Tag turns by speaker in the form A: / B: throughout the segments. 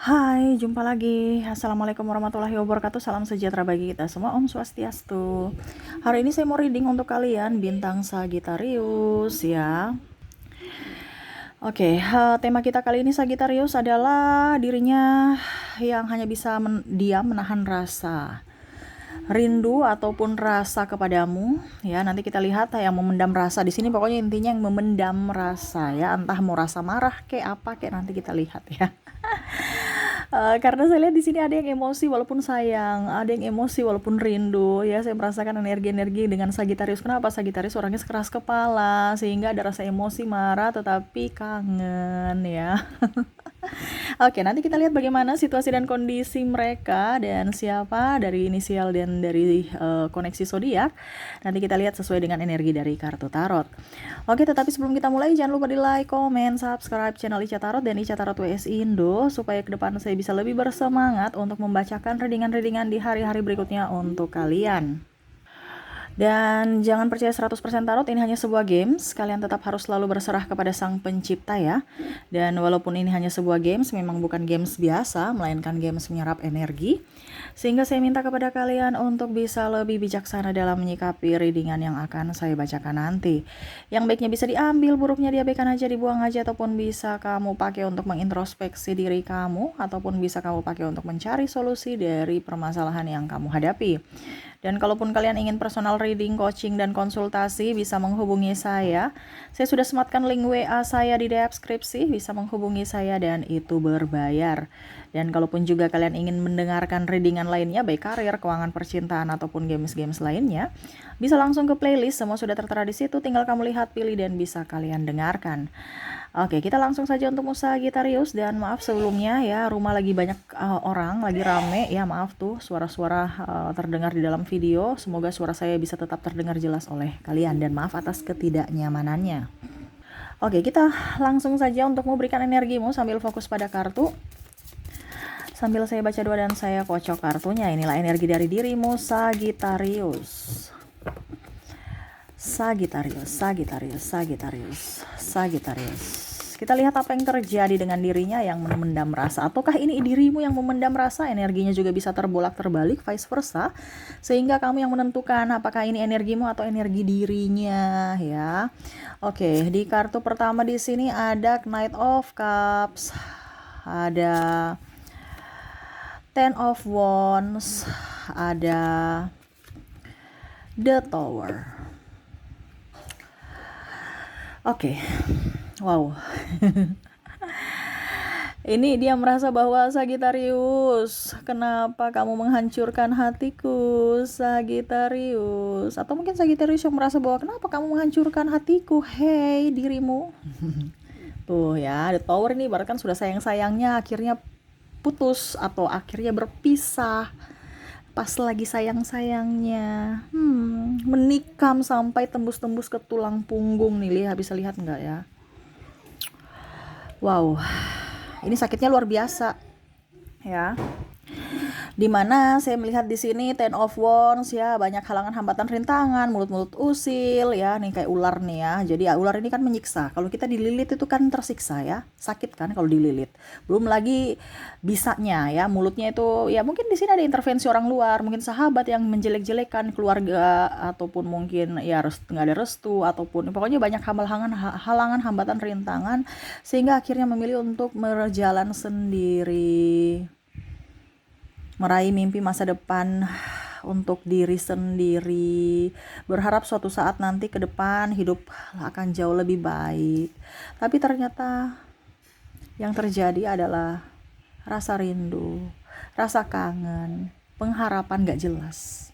A: Hai, jumpa lagi. Assalamualaikum warahmatullahi wabarakatuh. Salam sejahtera bagi kita semua. Om Swastiastu. Hari ini saya mau reading untuk kalian bintang Sagittarius ya. Oke, tema kita kali ini Sagittarius adalah dirinya yang hanya bisa diam menahan rasa rindu ataupun rasa kepadamu ya. Nanti kita lihat yang memendam rasa di sini, pokoknya intinya yang memendam rasa ya, entah mau rasa marah kayak apa kayak, nanti kita lihat ya. Karena saya lihat di sini ada yang emosi walaupun sayang, ada yang emosi walaupun rindu ya. Saya merasakan energi-energi dengan Sagittarius. Kenapa? Sagittarius orangnya keras kepala sehingga ada rasa emosi, marah tetapi kangen ya. Oke, nanti kita lihat bagaimana situasi dan kondisi mereka dan siapa dari inisial dan dari koneksi zodiak. Nanti kita lihat sesuai dengan energi dari kartu tarot. Oke, tetapi sebelum kita mulai jangan lupa di like, komen, subscribe channel Ica Tarot dan Ica Tarot WS Indo supaya ke depan saya bisa lebih bersemangat untuk membacakan readingan-readingan di hari-hari berikutnya untuk kalian. Dan jangan percaya 100% tarot, ini hanya sebuah games. Kalian tetap harus selalu berserah kepada sang pencipta ya. Dan walaupun ini hanya sebuah games, memang bukan games biasa, melainkan games menyerap energi. Sehingga saya minta kepada kalian untuk bisa lebih bijaksana dalam menyikapi readingan yang akan saya bacakan nanti. Yang baiknya bisa diambil, buruknya diabaikan aja, dibuang aja, ataupun bisa kamu pakai untuk mengintrospeksi diri kamu, ataupun bisa kamu pakai untuk mencari solusi dari permasalahan yang kamu hadapi. Dan kalaupun kalian ingin personal reading, coaching, dan konsultasi, bisa menghubungi saya. Saya sudah sematkan link WA saya di deskripsi, bisa menghubungi saya dan itu berbayar. Dan kalaupun juga kalian ingin mendengarkan readingan lainnya, baik karir, keuangan, percintaan, ataupun games-games lainnya, bisa langsung ke playlist, semua sudah tertera di situ, tinggal kamu lihat, pilih, dan bisa kalian dengarkan. Oke, kita langsung saja untuk Sagittarius. Dan maaf sebelumnya ya, rumah lagi banyak orang, lagi rame ya, maaf tuh suara-suara terdengar di dalam video. Semoga suara saya bisa tetap terdengar jelas oleh kalian dan maaf atas ketidaknyamanannya. Oke, kita langsung saja untuk memberikan energimu sambil fokus pada kartu. Sambil saya baca doa dan saya kocok kartunya. Inilah energi dari dirimu Sagittarius. Sagittarius, Sagittarius, Sagittarius, Sagittarius. Kita lihat apa yang terjadi dengan dirinya yang memendam rasa. Ataukah ini dirimu yang memendam rasa? Energinya juga bisa terbolak terbalik, vice versa. Sehingga kamu yang menentukan apakah ini energimu atau energi dirinya ya. Oke, di kartu pertama di sini ada Knight of Cups, ada Ten of Wands, ada The Tower. Oke, wow. Ini dia merasa bahwa Sagittarius, kenapa kamu menghancurkan hatiku, Sagittarius? Atau mungkin Sagittarius yang merasa bahwa kenapa kamu menghancurkan hatiku, hei dirimu. Tuh ya, The Tower ini ibarat kan sudah sayang-sayangnya akhirnya putus atau akhirnya berpisah. Pas lagi sayang-sayangnya, menikam sampai tembus-tembus ke tulang punggung nih, bisa lihat nggak ya? Wow, ini sakitnya luar biasa ya. Dimana saya melihat di sini Ten of Wands ya, banyak halangan, hambatan, rintangan, mulut-mulut usil ya, nih kayak ular nih ya. Jadi ya, ular ini kan menyiksa. Kalau kita dililit itu kan tersiksa ya, sakit kan kalau dililit. Belum lagi bisanya ya, mulutnya itu ya mungkin di sini ada intervensi orang luar, mungkin sahabat yang menjelek-jelekan keluarga, ataupun mungkin ya nggak ada restu, ataupun pokoknya banyak halangan, hambatan, rintangan, sehingga akhirnya memilih untuk berjalan sendiri, meraih mimpi masa depan untuk diri sendiri, berharap suatu saat nanti ke depan hidup akan jauh lebih baik. Tapi ternyata yang terjadi adalah rasa rindu, rasa kangen, pengharapan gak jelas.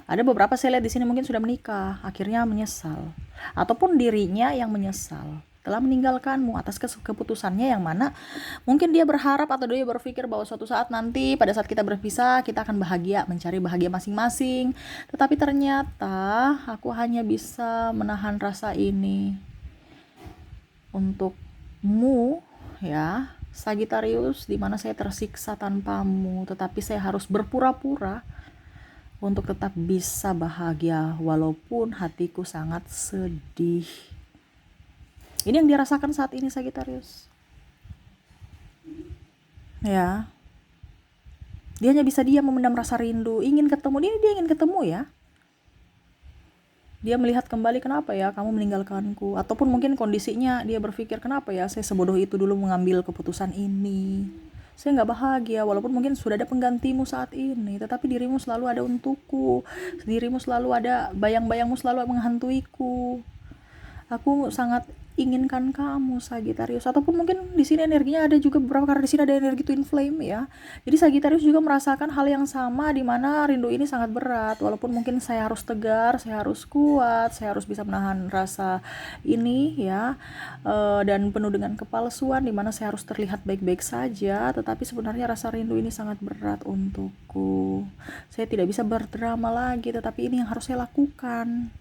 A: Ada beberapa saya lihat di sini mungkin sudah menikah, akhirnya menyesal, ataupun dirinya yang menyesal telah meninggalkanmu atas keputusannya, yang mana mungkin dia berharap atau dia berpikir bahwa suatu saat nanti pada saat kita berpisah kita akan bahagia, mencari bahagia masing-masing. Tetapi ternyata aku hanya bisa menahan rasa ini untukmu ya Sagittarius, dimana saya tersiksa tanpamu, tetapi saya harus berpura-pura untuk tetap bisa bahagia walaupun hatiku sangat sedih. Ini yang dirasakan saat ini Sagittarius. Ya, dia hanya bisa diam memendam rasa rindu, ingin ketemu, dia ingin ketemu ya. Dia melihat kembali, kenapa ya kamu meninggalkanku, ataupun mungkin kondisinya dia berpikir, kenapa ya saya sebodoh itu dulu mengambil keputusan ini, saya nggak bahagia, walaupun mungkin sudah ada penggantimu saat ini, tetapi dirimu selalu ada untukku, dirimu selalu ada, bayang-bayangmu selalu menghantuiku. Aku sangat inginkan kamu, Sagittarius. Ataupun mungkin di sini energinya ada juga beberapa, karena di sini ada energi twin flame ya. Jadi Sagittarius juga merasakan hal yang sama, di mana rindu ini sangat berat. Walaupun mungkin saya harus tegar, saya harus kuat, saya harus bisa menahan rasa ini ya. Dan penuh dengan kepalsuan, di mana saya harus terlihat baik-baik saja, tetapi sebenarnya rasa rindu ini sangat berat untukku. Saya tidak bisa berdrama lagi, tetapi ini yang harus saya lakukan.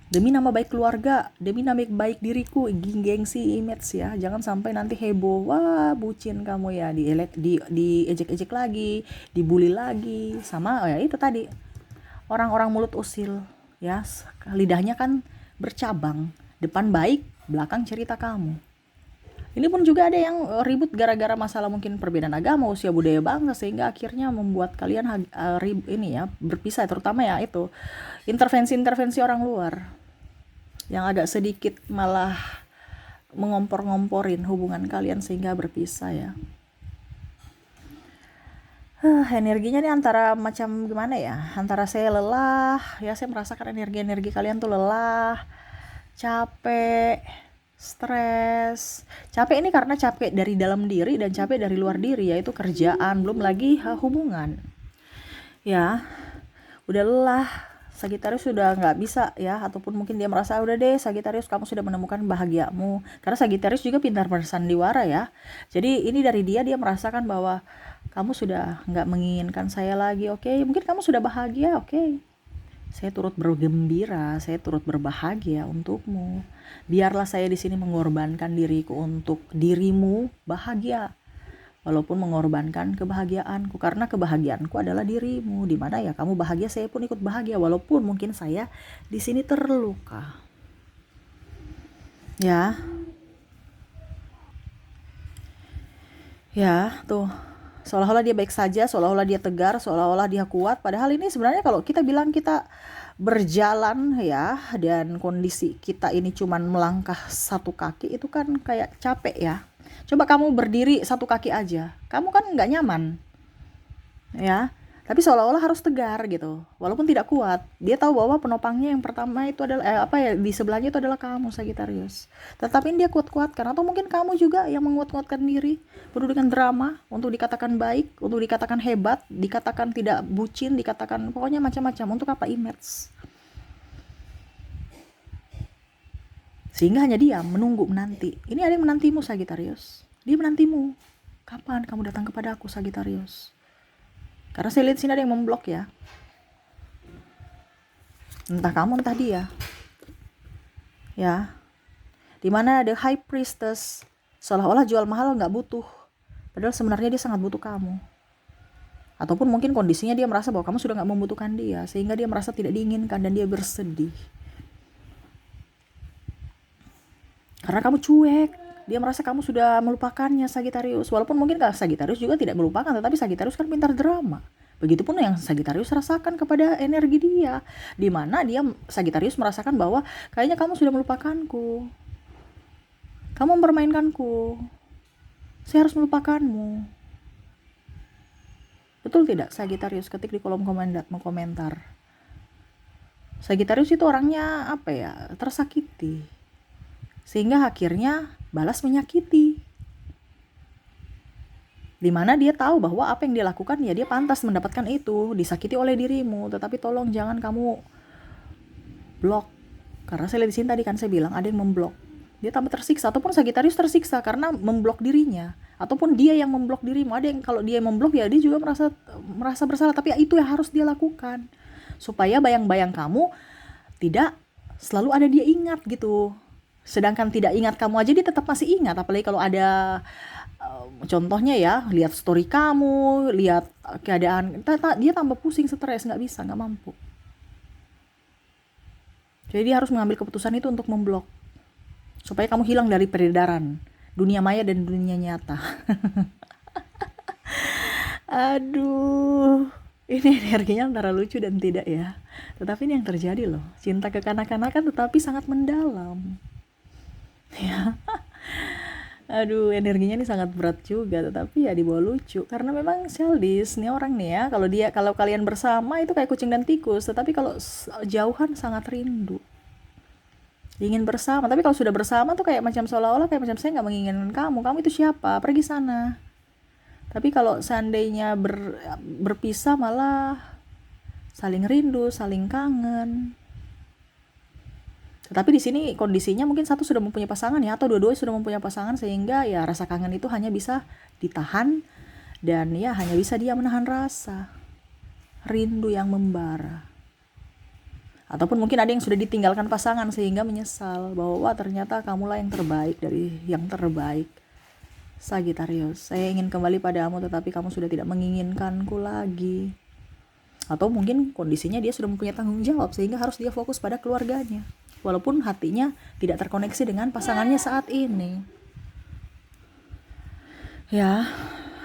A: Demi nama baik keluarga, demi nama baik diriku, gengsi image ya. Jangan sampai nanti heboh, wah bucin kamu ya, diejek-ejek lagi, dibully lagi, sama ya itu tadi. Orang-orang mulut usil ya, lidahnya kan bercabang, depan baik, belakang cerita kamu. Ini pun juga ada yang ribut gara-gara masalah mungkin perbedaan agama, usia, budaya, bangsa, sehingga akhirnya membuat kalian ini ya berpisah, terutama ya itu intervensi-intervensi orang luar yang agak sedikit malah mengompor-ngomporin hubungan kalian sehingga berpisah ya. Energinya nih antara macam gimana ya, antara saya lelah ya, saya merasakan energi-energi kalian tuh lelah, capek, stres. Capek ini karena capek dari dalam diri dan capek dari luar diri, yaitu kerjaan, belum lagi hubungan ya. Udah lelah, Sagittarius sudah nggak bisa ya, ataupun mungkin dia merasa udah deh Sagittarius kamu sudah menemukan bahagiamu, karena Sagittarius juga pintar bersandiwara ya. Jadi ini dari dia merasakan bahwa kamu sudah nggak menginginkan saya lagi, oke, mungkin kamu sudah bahagia, oke, saya turut bergembira, saya turut berbahagia untukmu. Biarlah saya di sini mengorbankan diriku untuk dirimu bahagia, walaupun mengorbankan kebahagiaanku, karena kebahagiaanku adalah dirimu. Di mana ya kamu bahagia, saya pun ikut bahagia, walaupun mungkin saya di sini terluka. Ya. Ya, tuh. Seolah-olah dia baik saja, seolah-olah dia tegar, seolah-olah dia kuat. Padahal ini sebenarnya kalau kita bilang kita berjalan ya, dan kondisi kita ini cuman melangkah satu kaki, itu kan kayak capek ya. Coba kamu berdiri satu kaki aja, kamu kan nggak nyaman ya, tapi seolah-olah harus tegar gitu, walaupun tidak kuat. Dia tahu bahwa penopangnya yang pertama itu adalah di sebelahnya itu adalah kamu, Sagittarius. Tetapi dia kuat-kuatkan, atau mungkin kamu juga yang menguat-kuatkan diri, penuh dengan drama, untuk dikatakan baik, untuk dikatakan hebat, dikatakan tidak bucin, dikatakan pokoknya macam-macam. Untuk apa? Image. Sehingga hanya dia menunggu, menanti. Ini ada yang menantimu, Sagittarius. Dia menantimu. Kapan kamu datang kepada aku, Sagittarius? Karena saya lihat sini ada yang memblok ya. Entah kamu, entah dia. Ya. Dimana ada High Priestess, seolah-olah jual mahal nggak butuh. Padahal sebenarnya dia sangat butuh kamu. Ataupun mungkin kondisinya dia merasa bahwa kamu sudah nggak membutuhkan dia, sehingga dia merasa tidak diinginkan dan dia bersedih. Karena kamu cuek, dia merasa kamu sudah melupakannya, Sagittarius. Walaupun mungkin Sagittarius juga tidak melupakan, tetapi Sagittarius kan pintar drama. Begitupun yang Sagittarius rasakan kepada energi dia, di mana dia Sagittarius merasakan bahwa kayaknya kamu sudah melupakanku, kamu mempermainkanku, saya harus melupakanmu. Betul tidak, Sagittarius? Ketik di kolom komentar. Sagittarius itu orangnya apa ya, tersakiti, sehingga akhirnya balas menyakiti. Dimana dia tahu bahwa apa yang dia lakukan ya dia pantas mendapatkan itu, disakiti oleh dirimu. Tetapi tolong jangan kamu blok. Karena saya lihat di sini tadi kan saya bilang ada yang memblok. Dia tambah tersiksa, ataupun Sagittarius tersiksa karena memblok dirinya, ataupun dia yang memblok dirimu. Ada yang kalau dia memblok ya dia juga merasa bersalah, tapi itu yang harus dia lakukan supaya bayang-bayang kamu tidak selalu ada dia ingat gitu. Sedangkan tidak ingat kamu aja dia tetap masih ingat, apalagi kalau ada contohnya ya, lihat story kamu, lihat keadaan, dia tambah pusing, stres, nggak mampu. Jadi dia harus mengambil keputusan itu untuk memblok, supaya kamu hilang dari peredaran, dunia maya dan dunia nyata. Aduh, ini energinya antara lucu dan tidak ya. Tetapi ini yang terjadi loh. Cinta kekanak-kanakan tetapi sangat mendalam. Ya. Aduh, energinya ini sangat berat juga, tetapi ya dibawa lucu. Karena memang childish nih orang nih ya. Kalau kalian bersama itu kayak kucing dan tikus, tetapi kalau jauhan sangat rindu. Ingin bersama, tapi kalau sudah bersama tuh kayak macam seolah-olah kayak macam saya nggak menginginkan kamu itu siapa? Pergi sana. Tapi kalau seandainya berpisah malah saling rindu, saling kangen. Tetapi di sini kondisinya mungkin satu sudah mempunyai pasangan ya, atau dua-duanya sudah mempunyai pasangan, sehingga ya rasa kangen itu hanya bisa ditahan dan ya hanya bisa dia menahan rasa rindu yang membara. Ataupun mungkin ada yang sudah ditinggalkan pasangan sehingga menyesal bahwa wah ternyata kamulah yang terbaik dari yang terbaik. Sagittarius, saya ingin kembali padamu tetapi kamu sudah tidak menginginkanku lagi. Atau mungkin kondisinya dia sudah mempunyai tanggung jawab sehingga harus dia fokus pada keluarganya. Walaupun hatinya tidak terkoneksi dengan pasangannya saat ini. Ya,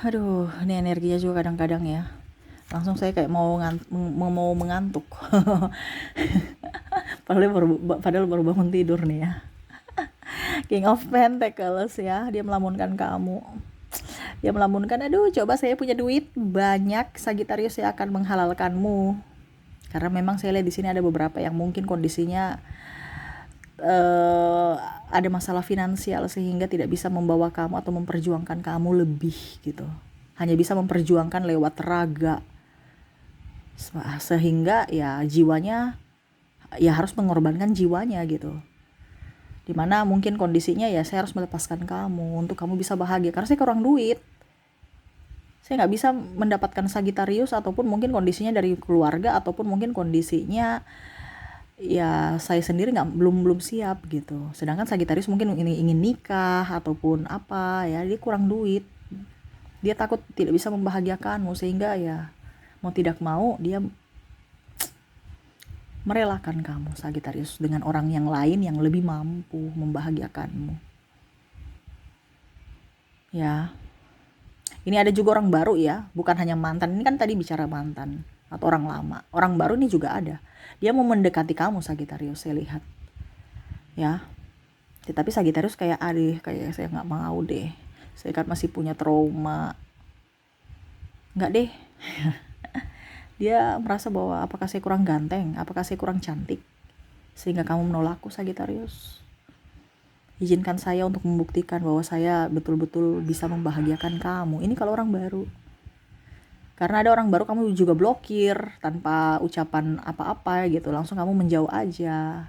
A: aduh, ini energinya juga kadang-kadang ya. Langsung saya kayak mau mengantuk. padahal baru bangun tidur nih ya. King of Pentacles ya, dia melamunkan kamu. Dia melamunkan, aduh coba saya punya duit banyak, Sagittarius, saya akan menghalalkanmu. Karena memang saya lihat di sini ada beberapa yang mungkin kondisinya ada masalah finansial sehingga tidak bisa membawa kamu atau memperjuangkan kamu lebih gitu. Hanya bisa memperjuangkan lewat raga. Sehingga ya jiwanya ya harus mengorbankan jiwanya gitu. Dimana mungkin kondisinya ya saya harus melepaskan kamu untuk kamu bisa bahagia karena saya kurang duit. Saya nggak bisa mendapatkan Sagittarius, ataupun mungkin kondisinya dari keluarga, ataupun mungkin kondisinya ya saya sendiri belum siap gitu. Sedangkan Sagittarius mungkin ingin nikah ataupun apa ya, dia kurang duit, dia takut tidak bisa membahagiakanmu sehingga ya mau tidak mau dia merelakan kamu Sagittarius dengan orang yang lain yang lebih mampu membahagiakanmu. Ya, ini ada juga orang baru ya, bukan hanya mantan. Ini kan tadi bicara mantan atau orang lama. Orang baru ini juga ada. Dia mau mendekati kamu Sagittarius, saya lihat. Ya. Tetapi Sagittarius kayak kayak saya nggak mau deh. Saya kan masih punya trauma. Nggak deh. Dia merasa bahwa apakah saya kurang ganteng, apakah saya kurang cantik sehingga kamu menolakku Sagittarius. Izinkan saya untuk membuktikan bahwa saya betul-betul bisa membahagiakan kamu. Ini kalau orang baru. Karena ada orang baru kamu juga blokir tanpa ucapan apa-apa gitu, langsung kamu menjauh aja.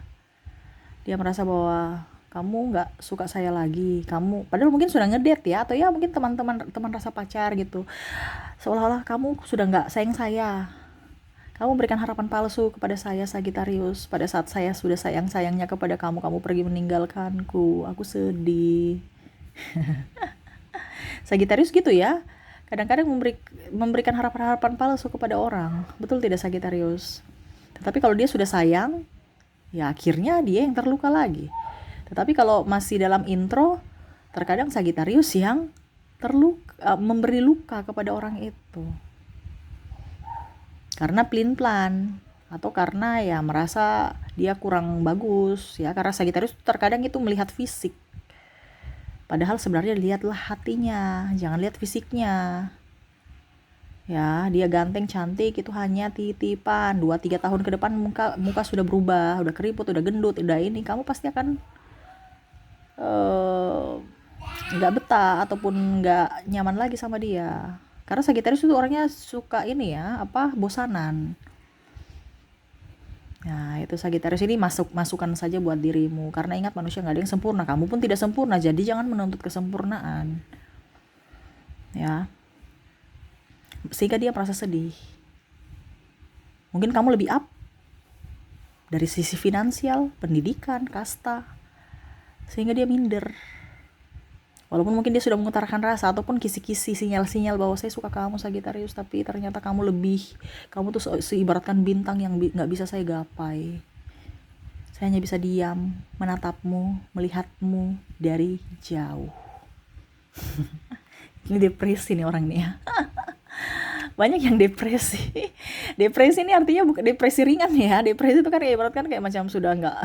A: Dia merasa bahwa kamu nggak suka saya lagi, kamu padahal mungkin sudah ngedate ya, atau ya mungkin teman rasa pacar gitu. Seolah-olah kamu sudah nggak sayang saya. Kamu berikan harapan palsu kepada saya Sagittarius. Pada saat saya sudah sayang-sayangnya kepada kamu, kamu pergi meninggalkanku. Aku sedih. Sagittarius gitu ya. Kadang-kadang memberikan harapan-harapan palsu kepada orang. Betul tidak Sagittarius? Tetapi kalau dia sudah sayang, ya akhirnya dia yang terluka lagi. Tetapi kalau masih dalam intro, terkadang Sagittarius yang memberi luka kepada orang itu. Karena pelin-pelan atau karena ya merasa dia kurang bagus ya, karena Sagittarius terkadang itu melihat fisik. Padahal sebenarnya lihatlah hatinya, jangan lihat fisiknya. Ya, dia ganteng, cantik, itu hanya titipan. 2-3 tahun ke depan muka sudah berubah, udah keriput, udah gendut, udah ini. Kamu pasti akan nggak betah ataupun nggak nyaman lagi sama dia. Karena Sagittarius itu orangnya suka ini ya, bosanan. Nah, itu Sagittarius ini masukan saja buat dirimu. Karena ingat, manusia gak ada yang sempurna. Kamu pun tidak sempurna, jadi jangan menuntut kesempurnaan. Ya. Sehingga dia merasa sedih. Mungkin kamu lebih up dari sisi finansial, pendidikan, kasta. Sehingga dia minder. Walaupun mungkin dia sudah mengutarakan rasa ataupun kisi-kisi, sinyal-sinyal bahwa saya suka kamu Sagittarius, tapi ternyata kamu tuh seibaratkan bintang yang gak bisa saya gapai. Saya hanya bisa diam, menatapmu, melihatmu dari jauh. Ini depresi nih orang nih ya. Banyak yang depresi. Depresi ini artinya bukan depresi ringan ya. Depresi itu kan kayak ibarat kan kayak macam sudah nggak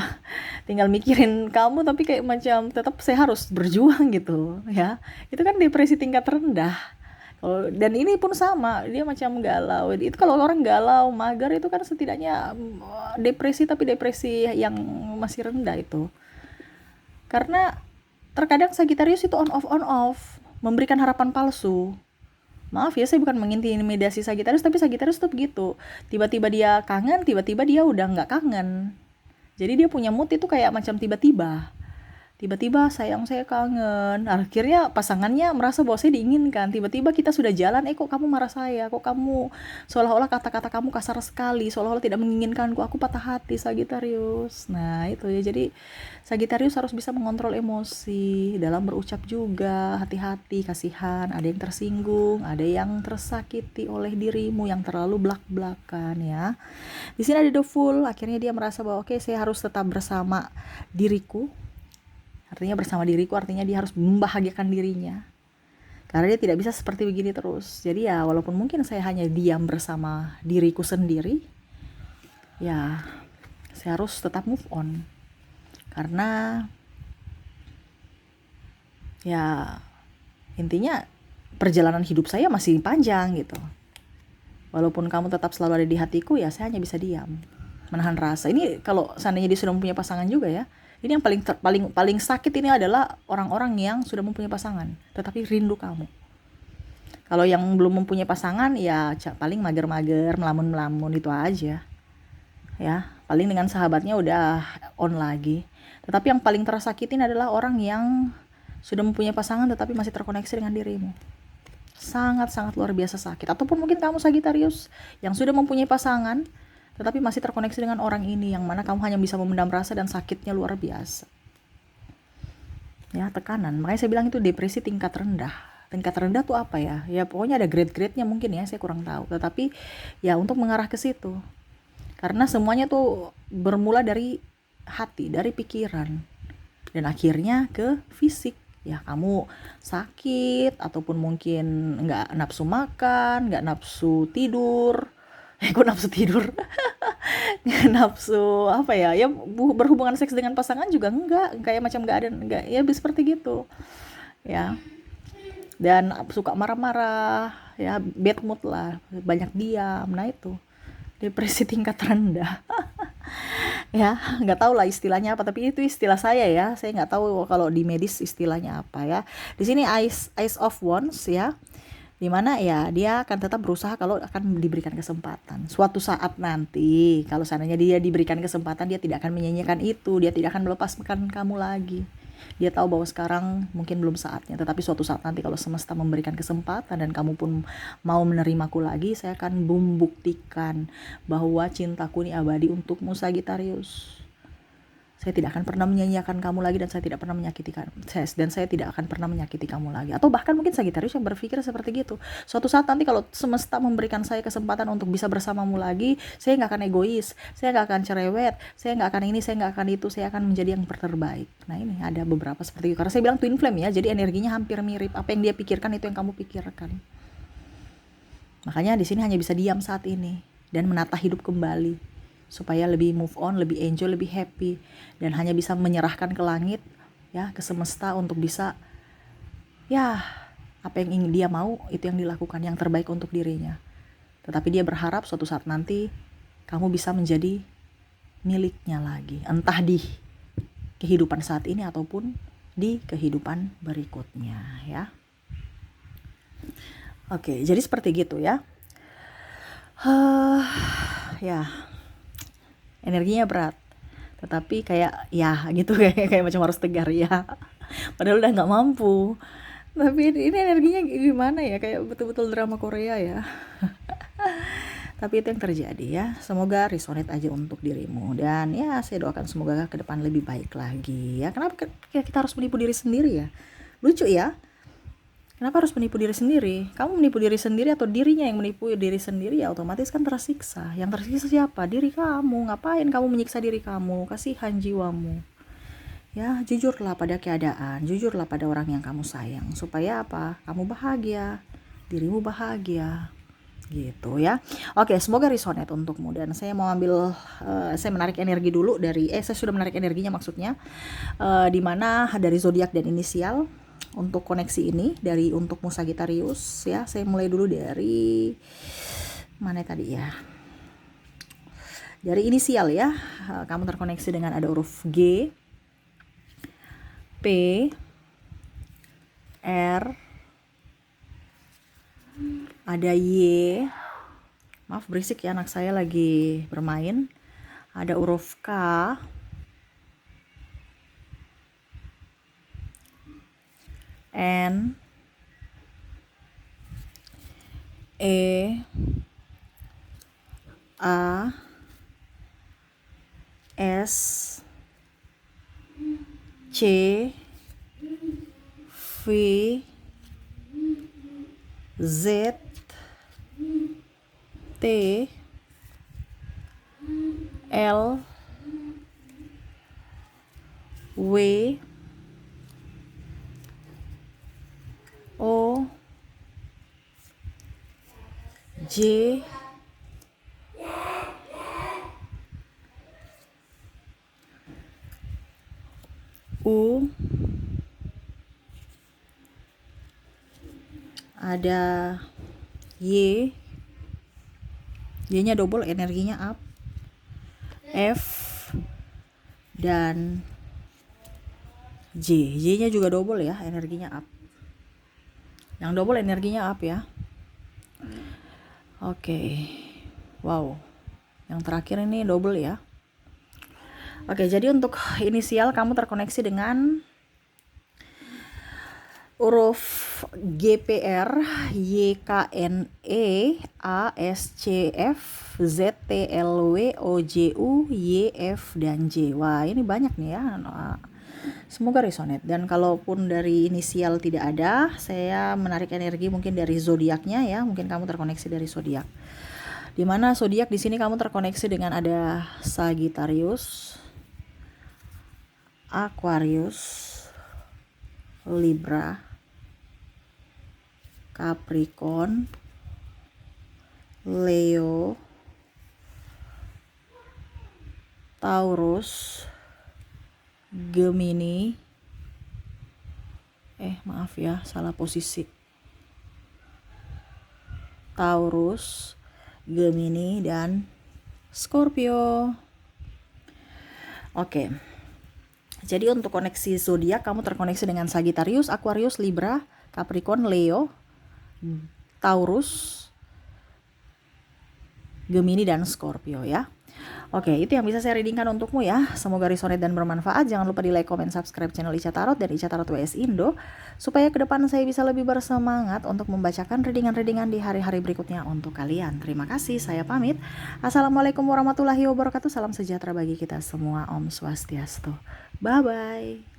A: tinggal mikirin kamu, tapi kayak macam tetap saya harus berjuang gitu ya. Itu kan depresi tingkat rendah. Dan ini pun sama, dia macam galau. Itu kalau orang galau, mager itu kan setidaknya depresi, tapi depresi yang masih rendah itu. Karena terkadang Sagittarius itu on off, memberikan harapan palsu. Maaf ya, saya bukan mengintimidasi Sagittarius, tapi Sagittarius tuh begitu. Tiba-tiba dia kangen, tiba-tiba dia udah nggak kangen. Jadi dia punya mood itu kayak macam tiba-tiba. Tiba-tiba sayang saya kangen. Akhirnya pasangannya merasa bahwa saya diinginkan. Tiba-tiba kita sudah jalan, kok kamu marah saya? Kok kamu seolah-olah kata-kata kamu kasar sekali, seolah-olah tidak menginginkanku. Aku patah hati, Sagittarius. Nah, itu ya. Jadi Sagittarius harus bisa mengontrol emosi dalam berucap juga. Hati-hati, kasihan. Ada yang tersinggung, ada yang tersakiti oleh dirimu yang terlalu blak-blakan ya. Di sini ada the Fool. Akhirnya dia merasa bahwa oke, saya harus tetap bersama diriku. Artinya bersama diriku, artinya dia harus membahagiakan dirinya. Karena dia tidak bisa seperti begini terus. Jadi ya walaupun mungkin saya hanya diam bersama diriku sendiri, ya saya harus tetap move on. Karena ya intinya perjalanan hidup saya masih panjang gitu. Walaupun kamu tetap selalu ada di hatiku, ya saya hanya bisa diam, menahan rasa. Ini kalau seandainya dia sudah mempunyai pasangan juga ya. Ini yang paling sakit ini adalah orang-orang yang sudah mempunyai pasangan tetapi rindu kamu. Kalau yang belum mempunyai pasangan ya paling mager-mager, melamun-melamun itu aja. Ya, paling dengan sahabatnya udah on lagi. Tetapi yang paling tersakitin adalah orang yang sudah mempunyai pasangan tetapi masih terkoneksi dengan dirimu. Sangat-sangat luar biasa sakit. Ataupun mungkin kamu Sagittarius yang sudah mempunyai pasangan tetapi masih terkoneksi dengan orang ini, yang mana kamu hanya bisa memendam rasa dan sakitnya luar biasa. Ya, tekanan. Makanya saya bilang itu depresi tingkat rendah. Tingkat rendah tuh apa ya? Ya pokoknya ada grade-grade-nya mungkin ya, saya kurang tahu. Tetapi ya untuk mengarah ke situ. Karena semuanya tuh bermula dari hati, dari pikiran. Dan akhirnya ke fisik. Ya kamu sakit, ataupun mungkin nggak nafsu makan, nggak nafsu tidur. Kok nafsu tidur? Nafsu apa ya? Ya berhubungan seks dengan pasangan juga enggak, kayak macam enggak ya seperti gitu. Ya. Dan suka marah-marah, ya bad mood lah, banyak diam. Nah itu depresi tingkat rendah. Ya, nggak tahu lah istilahnya apa, tapi itu istilah saya ya. Saya nggak tahu kalau di medis istilahnya apa ya. Di sini Ace of Wands ya. Dimana ya dia akan tetap berusaha kalau akan diberikan kesempatan. Suatu saat nanti kalau seandainya dia diberikan kesempatan, dia tidak akan menyanyikan itu, dia tidak akan melepaskan kamu lagi. Dia tahu bahwa sekarang mungkin belum saatnya, tetapi suatu saat nanti kalau semesta memberikan kesempatan dan kamu pun mau menerimaku lagi, saya akan membuktikan bahwa cintaku ini abadi untukmu Sagittarius. Saya tidak akan pernah menyanyiakan kamu lagi, dan saya tidak pernah menyakiti kamu, dan saya tidak akan pernah menyakiti kamu lagi. Atau bahkan mungkin Sagittarius yang berpikir seperti gitu. Suatu saat nanti kalau semesta memberikan saya kesempatan untuk bisa bersamamu lagi, saya nggak akan egois, saya nggak akan cerewet, saya nggak akan ini, saya nggak akan itu, saya akan menjadi yang terbaik. Nah ini ada beberapa seperti itu. Karena saya bilang twin flame ya, jadi energinya hampir mirip. Apa yang dia pikirkan itu yang kamu pikirkan. Makanya di sini hanya bisa diam saat ini dan menata hidup kembali, supaya lebih move on, lebih enjoy, lebih happy, dan hanya bisa menyerahkan ke langit ya, ke semesta untuk bisa ya apa yang ingin dia mau itu yang dilakukan, yang terbaik untuk dirinya. Tetapi dia berharap suatu saat nanti kamu bisa menjadi miliknya lagi, entah di kehidupan saat ini ataupun di kehidupan berikutnya ya. Oke, jadi seperti gitu ya. Ya. Energinya berat, tetapi kayak ya gitu, kayak macam harus tegar ya, padahal udah nggak mampu. Tapi ini energinya gimana ya, kayak betul-betul drama Korea ya. Tapi itu yang terjadi ya. Semoga resonate aja untuk dirimu, dan ya saya doakan semoga ke depan lebih baik lagi ya. Kenapa kita harus menipu diri sendiri ya? Lucu ya. Kenapa harus menipu diri sendiri? Kamu menipu diri sendiri atau dirinya yang menipu diri sendiri, ya otomatis kan tersiksa. Yang tersiksa siapa? Diri kamu. Ngapain kamu menyiksa diri kamu? Kasihan jiwamu. Ya, jujurlah pada keadaan, jujurlah pada orang yang kamu sayang. Supaya apa? Kamu bahagia, dirimu bahagia. Gitu ya. Oke, semoga resonate untukmu. Dan saya mau ambil, saya menarik energi dulu dari, saya sudah menarik energinya maksudnya. Di mana dari zodiak dan inisial untuk koneksi ini dari untukmu Sagittarius ya. Saya mulai dulu dari mana tadi ya? Dari inisial ya. Kamu terkoneksi dengan ada huruf G, P, R, ada Y. Maaf berisik ya, anak saya lagi bermain. Ada huruf K, N, E, A, S, C, V, Z, T, L, W, O, J, U, ada Y, Y-nya double energinya up, F, dan J. J-nya juga double ya, energinya up. Yang double energinya up ya. Oke. Wow. Yang terakhir ini double ya. Oke, jadi untuk inisial kamu terkoneksi dengan huruf GPR, YKNE, ASCF, ZTLW, OJU, YF, dan J. Wah, ini banyak nih ya. Semoga resonate. Dan kalaupun dari inisial tidak ada, saya menarik energi mungkin dari zodiaknya ya. Mungkin kamu terkoneksi dari zodiak. Dimana zodiak di sini kamu terkoneksi dengan ada Sagittarius, Aquarius, Libra, Capricorn, Leo, Taurus, Gemini. Maaf ya, salah posisi. Taurus, Gemini, dan Scorpio. Oke. Jadi untuk koneksi zodiak kamu terkoneksi dengan Sagittarius, Aquarius, Libra, Capricorn, Leo, Taurus, Gemini, dan Scorpio ya. Oke, itu yang bisa saya readingkan untukmu ya. Semoga resonate dan bermanfaat. Jangan lupa di like, comment, subscribe channel Ica Tarot dan Ica Tarot WS Indo, supaya ke depan saya bisa lebih bersemangat untuk membacakan readingan-readingan di hari-hari berikutnya untuk kalian. Terima kasih, saya pamit. Assalamualaikum warahmatullahi wabarakatuh. Salam sejahtera bagi kita semua. Om Swastiastu. Bye-bye.